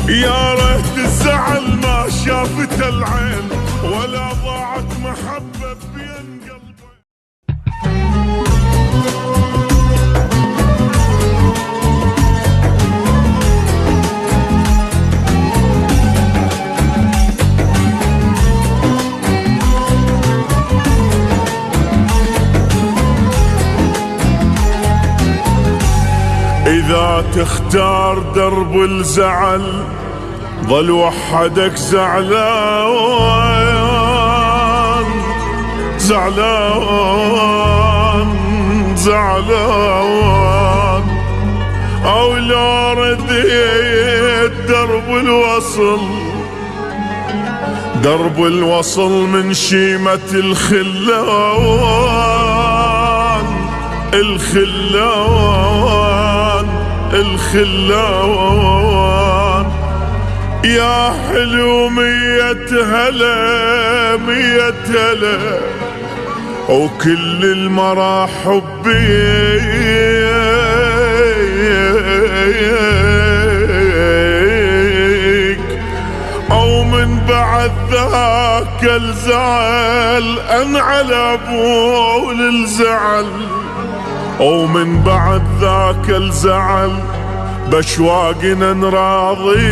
يا ريت الزعل ما شافت العين ولا ضاعت محبة بين قلبي. إذا تختار درب الزعل ظل وحدك زعلان زعلان زعلان، أو لو رديت درب الوصل من شيمة الخلان يا حلو مية هلا وكل المرا حبيك، او من بعد ذاك الزعل انعل ابول الزعل، او من بعد ذاك الزعل بشواقنا نراضيك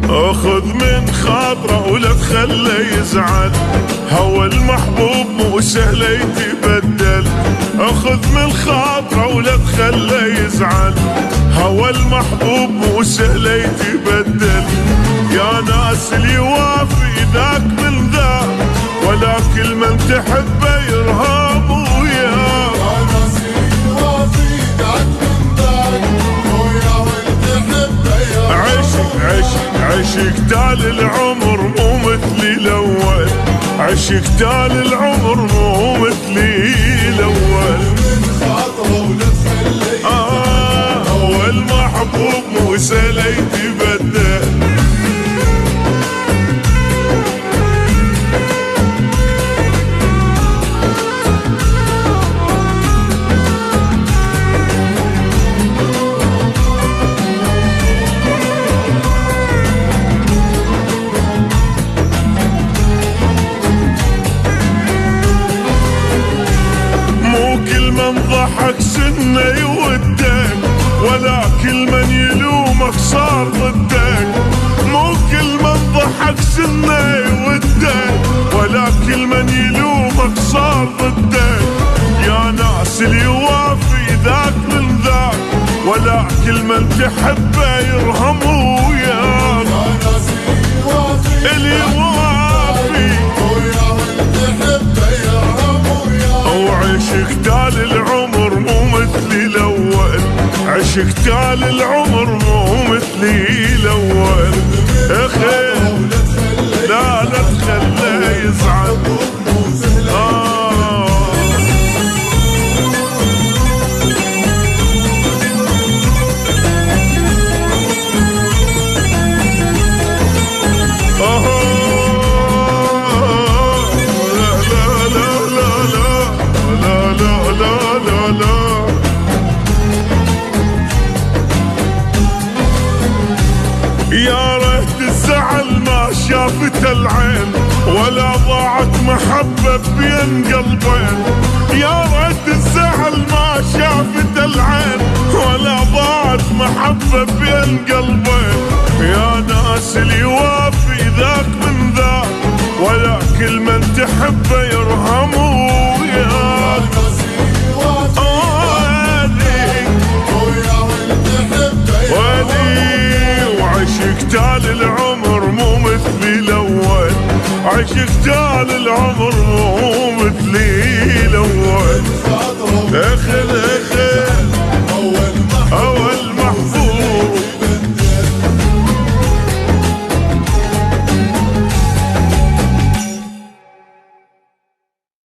اخذ من خاطره ولا تخلى يزعل، هوى المحبوب مو سهل يتبدل، اخذ من خاطره ولا تخلى يزعل، هوى المحبوب مو سهل يتبدل، يا ناس اللي وافي ذاك من ذاك ولا كل من تحبه يرهب وياك، يا ناس اللي وافي ذاك من ذاك ويا اللي تحبه يرهب عشق تال العمر مو مثلي الاول، عشق تال العمر مو مثلي الاول، من خاطره ولا تخلي هو المحبوب مو سهل يتبدل. ضحك سنة يودك ولا كل من يلومك صار ضدك، مو كل من ضحك سنة يودك ولا كل من يلومك صار ضدك، يا ناس اللي وافي ذاك من ذاك ولا كل من تحبه يرهم وياك، يا ناس اللي وافي ويا اللي تحبه يرهم وياك، وعشق تال العمر مو مثلي الاول، عشق تال العمر مو مثلي الاول، اخي لا تخليه يزعل. يا ريت الزعل ما شافت العين ولا ضاعت محبة بين قلبين، يا ريت الزعل ما شافت العين ولا ضاعت محبة بين قلبين، يا ناس اللي وافي ذاك من ذاك ولا كل من تحبه يرهم وياك، وعشق تال العمر مو مثلي الاول، عشق تال العمر مو مثلي الاول.